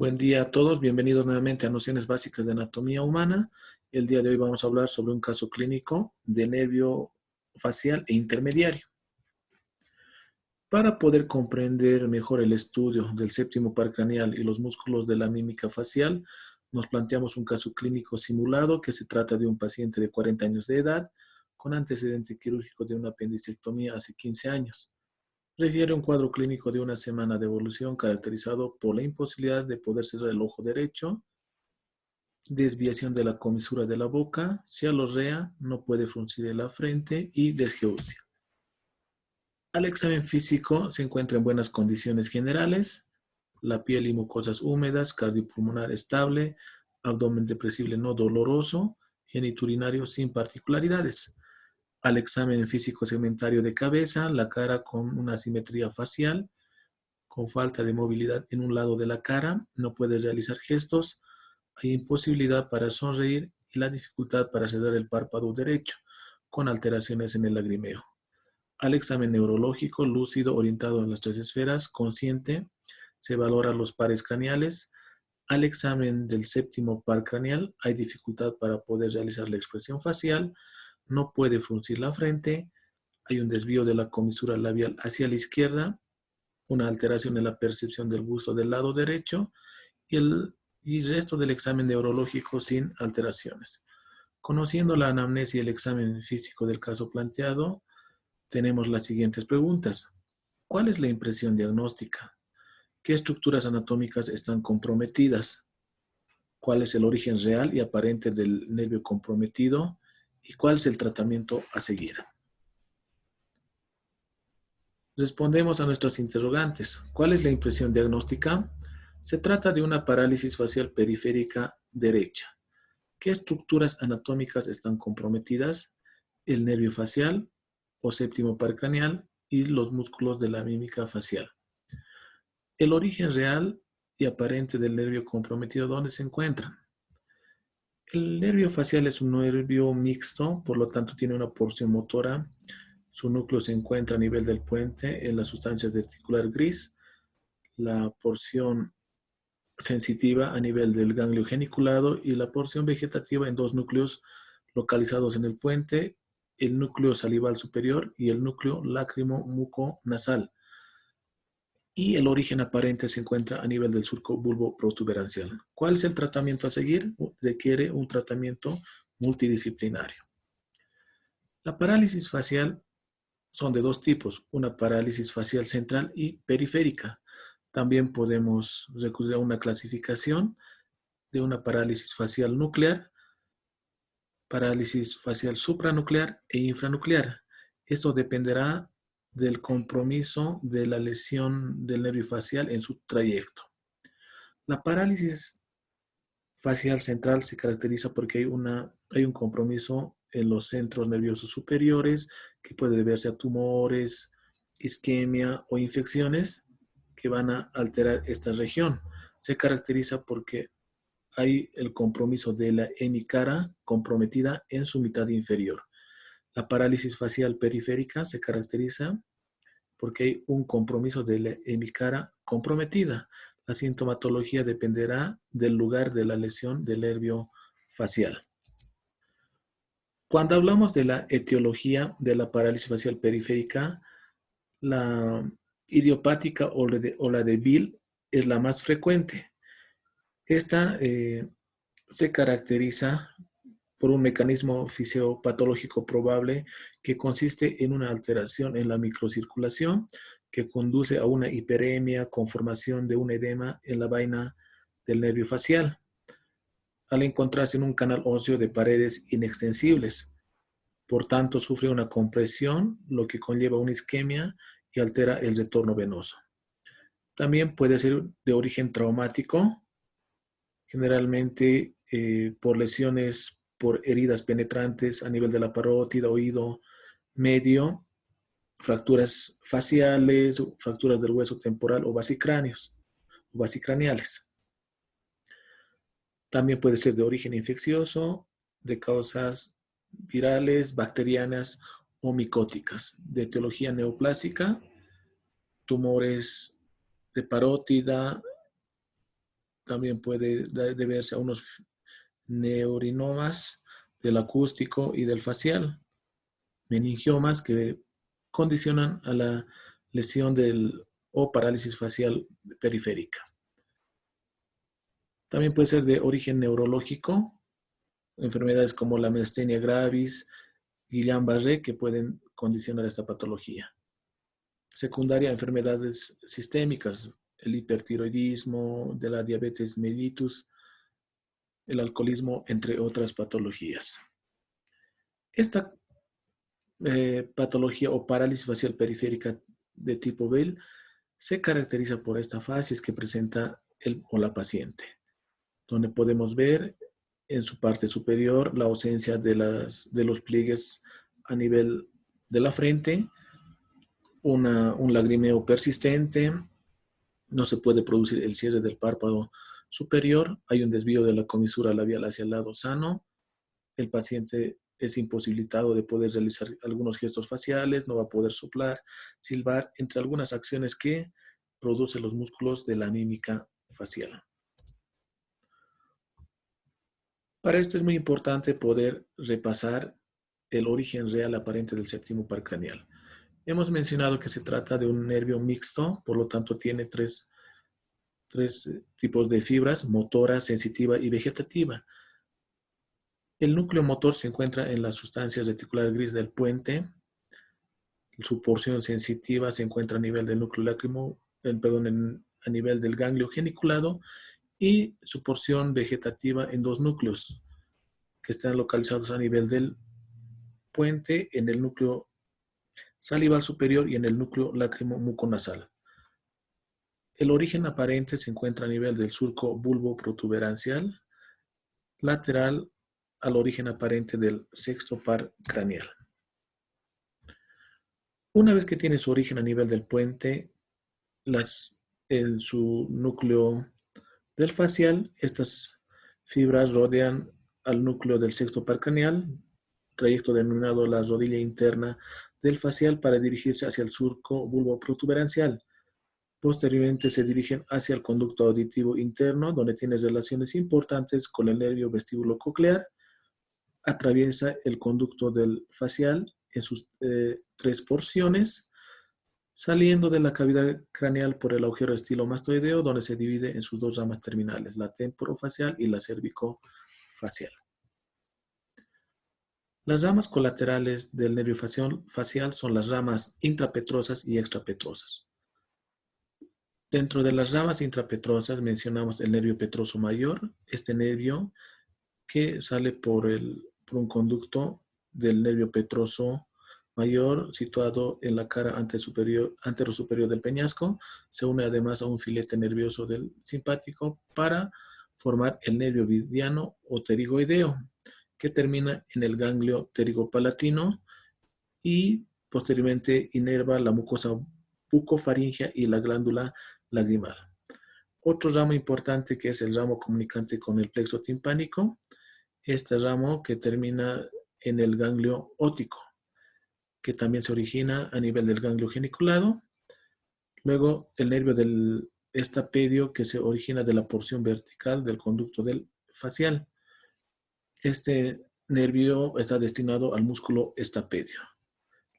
Buen día a todos, bienvenidos nuevamente a Nociones Básicas de Anatomía Humana. El día de hoy vamos a hablar sobre un caso clínico de nervio facial e intermediario. Para poder comprender mejor el estudio del séptimo par craneal y los músculos de la mímica facial, nos planteamos un caso clínico simulado que se trata de un paciente de 40 años de edad con antecedente quirúrgico de una apendicectomía hace 15 años. Refiere un cuadro clínico de una semana de evolución caracterizado por la imposibilidad de poder cerrar el ojo derecho, desviación de la comisura de la boca, cialorrea, no puede fruncir la frente y desgeusia. Al examen físico se encuentra en buenas condiciones generales, la piel y mucosas húmedas, cardiopulmonar estable, abdomen depresible no doloroso, geniturinario sin particularidades. Al examen físico segmentario de cabeza, la cara con una asimetría facial, con falta de movilidad en un lado de la cara, no puede realizar gestos, hay imposibilidad para sonreír y la dificultad para cerrar el párpado derecho, con alteraciones en el lagrimeo. Al examen neurológico lúcido orientado en las tres esferas, consciente, se valora los pares craneales. Al examen del séptimo par craneal hay dificultad para poder realizar la expresión facial, no puede fruncir la frente, hay un desvío de la comisura labial hacia la izquierda, una alteración en la percepción del gusto del lado derecho y el resto del examen neurológico sin alteraciones. Conociendo la anamnesia y el examen físico del caso planteado, tenemos las siguientes preguntas. ¿Cuál es la impresión diagnóstica? ¿Qué estructuras anatómicas están comprometidas? ¿Cuál es el origen real y aparente del nervio comprometido? ¿Y cuál es el tratamiento a seguir? Respondemos a nuestras interrogantes. ¿Cuál es la impresión diagnóstica? Se trata de una parálisis facial periférica derecha. ¿Qué estructuras anatómicas están comprometidas? El nervio facial o séptimo par craneal y los músculos de la mímica facial. El origen real y aparente del nervio comprometido, ¿dónde se encuentran? El nervio facial es un nervio mixto, por lo tanto tiene una porción motora. Su núcleo se encuentra a nivel del puente en la sustancia reticular gris. La porción sensitiva a nivel del ganglio geniculado y la porción vegetativa en dos núcleos localizados en el puente, el núcleo salival superior y el núcleo lácrimo-muco-nasal. Y el origen aparente se encuentra a nivel del surco bulbo-protuberancial. ¿Cuál es el tratamiento a seguir? Requiere un tratamiento multidisciplinario. La parálisis facial son de dos tipos, una parálisis facial central y periférica. También podemos recurrir a una clasificación de una parálisis facial nuclear, parálisis facial supranuclear e infranuclear. Esto dependerá del compromiso de la lesión del nervio facial en su trayecto. La parálisis facial central se caracteriza porque hay un compromiso en los centros nerviosos superiores que puede deberse a tumores, isquemia o infecciones que van a alterar esta región. Se caracteriza porque hay el compromiso de la hemicara comprometida en su mitad inferior. La parálisis facial periférica se caracteriza porque hay un compromiso de la hemicara comprometida. La sintomatología dependerá del lugar de la lesión del nervio facial. Cuando hablamos de la etiología de la parálisis facial periférica, la idiopática o la de Bill es la más frecuente. Esta se caracteriza por un mecanismo fisiopatológico probable que consiste en una alteración en la microcirculación que conduce a una hiperemia con formación de un edema en la vaina del nervio facial, al encontrarse en un canal óseo de paredes inextensibles. Por tanto, sufre una compresión, lo que conlleva una isquemia y altera el retorno venoso. También puede ser de origen traumático, generalmente por lesiones por heridas penetrantes a nivel de la parótida, oído medio, fracturas faciales, fracturas del hueso temporal o basicraneales. También puede ser de origen infeccioso, de causas virales, bacterianas o micóticas, de etiología neoplásica, tumores de parótida, también puede deberse a unos neurinomas del acústico y del facial, meningiomas que condicionan a la lesión o parálisis facial periférica. También puede ser de origen neurológico, enfermedades como la miastenia gravis, Guillain-Barré, que pueden condicionar esta patología. Secundaria, enfermedades sistémicas, el hipertiroidismo, de la diabetes mellitus, el alcoholismo, entre otras patologías. Esta patología o parálisis facial periférica de tipo Bell se caracteriza por esta facies que presenta el o la paciente, donde podemos ver en su parte superior la ausencia de los pliegues a nivel de la frente, un lagrimeo persistente, no se puede producir el cierre del párpado superior, hay un desvío de la comisura labial hacia el lado sano, el paciente es imposibilitado de poder realizar algunos gestos faciales, no va a poder soplar, silbar, entre algunas acciones que producen los músculos de la mímica facial. Para esto es muy importante poder repasar el origen real aparente del séptimo par craneal. Hemos mencionado que se trata de un nervio mixto, por lo tanto tiene tres tipos de fibras: motora, sensitiva y vegetativa. El núcleo motor se encuentra en la sustancia reticular gris del puente. Su porción sensitiva se encuentra a nivel del núcleo lácrimo, a nivel del ganglio geniculado, y su porción vegetativa en dos núcleos que están localizados a nivel del puente, en el núcleo salival superior y en el núcleo lácrimo muconasal. El origen aparente se encuentra a nivel del surco bulbo-protuberancial, lateral al origen aparente del sexto par craneal. Una vez que tiene su origen a nivel del puente, en su núcleo del facial, estas fibras rodean al núcleo del sexto par craneal, trayecto denominado la rodilla interna del facial, para dirigirse hacia el surco bulbo-protuberancial. Posteriormente se dirigen hacia el conducto auditivo interno, donde tiene relaciones importantes con el nervio vestíbulo coclear. Atraviesa el conducto del facial en sus tres porciones, saliendo de la cavidad craneal por el agujero estilomastoideo, donde se divide en sus dos ramas terminales, la temporofacial y la cervicofacial. Las ramas colaterales del nervio facial son las ramas intrapetrosas y extrapetrosas. Dentro de las ramas intrapetrosas mencionamos el nervio petroso mayor, este nervio que sale por un conducto del nervio petroso mayor situado en la cara anterosuperior del peñasco. Se une además a un filete nervioso del simpático para formar el nervio vidiano o pterigoideo, que termina en el ganglio pterigopalatino y posteriormente inerva la mucosa bucofaringea y la glándula lagrimal. Otro ramo importante, que es el ramo comunicante con el plexo timpánico, este ramo que termina en el ganglio óptico, que también se origina a nivel del ganglio geniculado. Luego el nervio del estapedio, que se origina de la porción vertical del conducto del facial. Este nervio está destinado al músculo estapedio.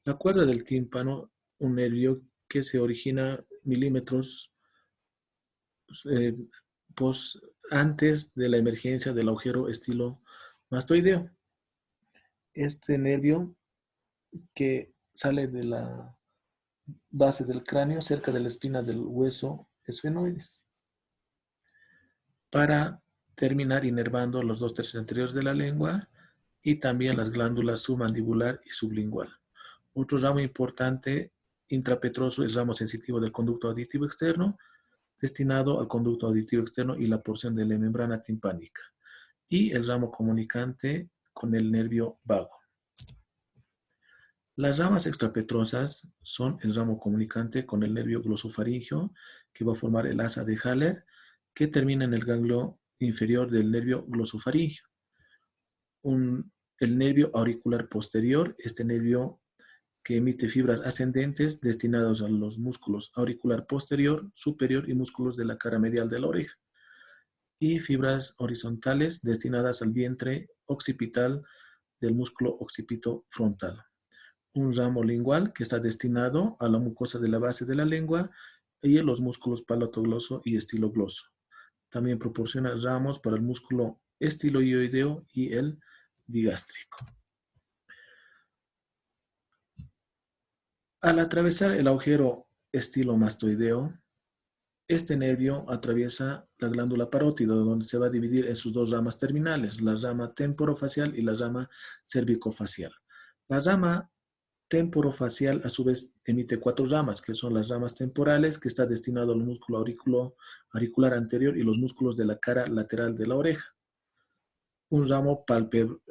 La cuerda del tímpano, un nervio que se origina milímetros antes de la emergencia del agujero estilomastoideo. Este nervio que sale de la base del cráneo, cerca de la espina del hueso esfenoides, para terminar inervando los dos tercios anteriores de la lengua y también las glándulas submandibular y sublingual. Otro ramo importante intrapetroso es ramo sensitivo del conducto auditivo externo, destinado al conducto auditivo externo y la porción de la membrana timpánica, y el ramo comunicante con el nervio vago. Las ramas extrapetrosas son el ramo comunicante con el nervio glosofaringeo, que va a formar el asa de Haller, que termina en el ganglio inferior del nervio glosofaringeo. El nervio auricular posterior, este nervio que emite fibras ascendentes destinados a los músculos auricular posterior, superior y músculos de la cara medial de la oreja. y fibras horizontales destinadas al vientre occipital del músculo occipito frontal. Un ramo lingual que está destinado a la mucosa de la base de la lengua y a los músculos palatogloso y estilogloso. También proporciona ramos para el músculo estiloideo y el digástrico. Al atravesar el agujero estilomastoideo, este nervio atraviesa la glándula parótida, donde se va a dividir en sus dos ramas terminales, la rama temporofacial y la rama cervicofacial. La rama temporofacial a su vez emite cuatro ramas, que son las ramas temporales, que está destinado al músculo auricular anterior y los músculos de la cara lateral de la oreja. Un ramo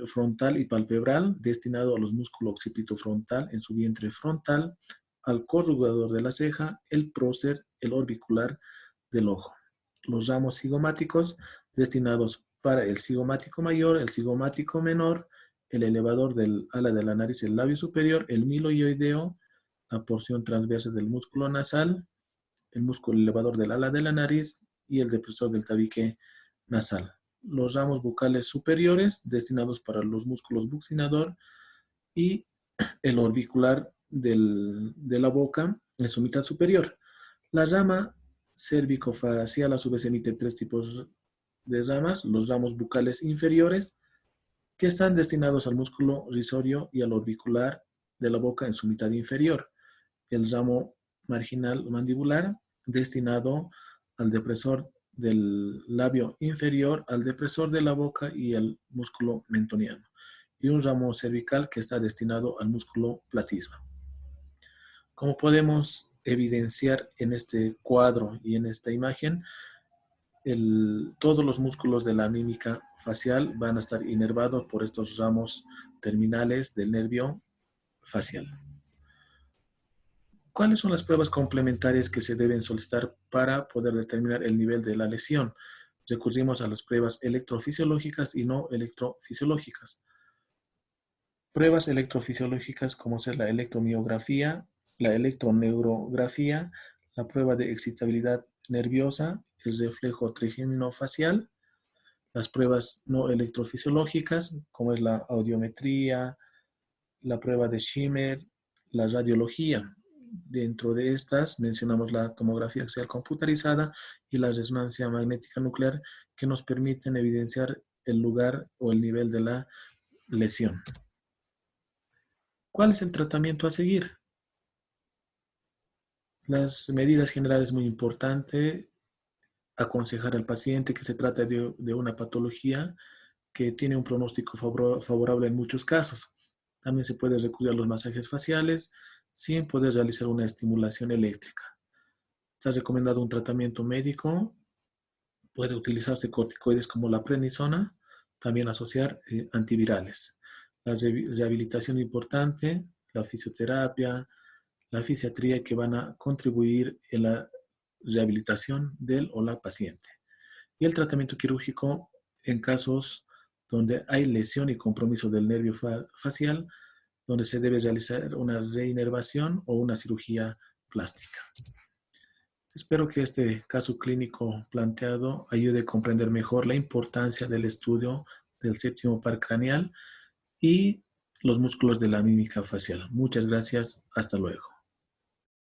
frontal y palpebral destinado a los músculos occipitofrontal en su vientre frontal, al corrugador de la ceja, el prócer, el orbicular del ojo. Los ramos cigomáticos destinados para el cigomático mayor, el cigomático menor, el elevador del ala de la nariz, el labio superior, el miloioideo, la porción transversa del músculo nasal, el músculo elevador del ala de la nariz y el depresor del tabique nasal. Los ramos bucales superiores destinados para los músculos buccinador y el orbicular de la boca en su mitad superior. La rama cervicofacial a su vez emite tres tipos de ramas: los ramos bucales inferiores, que están destinados al músculo risorio y al orbicular de la boca en su mitad inferior. El ramo marginal mandibular, destinado al depresor del labio inferior, al depresor de la boca y al músculo mentoniano. Y un ramo cervical que está destinado al músculo platismo. Como podemos evidenciar en este cuadro y en esta imagen, todos los músculos de la mímica facial van a estar inervados por estos ramos terminales del nervio facial. ¿Cuáles son las pruebas complementarias que se deben solicitar para poder determinar el nivel de la lesión? Recurrimos a las pruebas electrofisiológicas y no electrofisiológicas. Pruebas electrofisiológicas como ser la electromiografía, la electroneurografía, la prueba de excitabilidad nerviosa, el reflejo trigémino-facial, las pruebas no electrofisiológicas como es la audiometría, la prueba de Schirmer, la radiología. Dentro de estas mencionamos la tomografía axial computarizada y la resonancia magnética nuclear, que nos permiten evidenciar el lugar o el nivel de la lesión. ¿Cuál es el tratamiento a seguir? Las medidas generales muy importantes: aconsejar al paciente que se trata de una patología que tiene un pronóstico favorable en muchos casos. También se puede recurrir a los masajes faciales sin poder realizar una estimulación eléctrica. Está recomendado un tratamiento médico. Puede utilizarse corticoides como la prednisona, también asociar antivirales. La rehabilitación importante, la fisioterapia, la fisiatría, que van a contribuir en la rehabilitación del o la paciente. Y el tratamiento quirúrgico en casos donde hay lesión y compromiso del nervio facial, donde se debe realizar una reinervación o una cirugía plástica. Espero que este caso clínico planteado ayude a comprender mejor la importancia del estudio del séptimo par craneal y los músculos de la mímica facial. Muchas gracias. Hasta luego.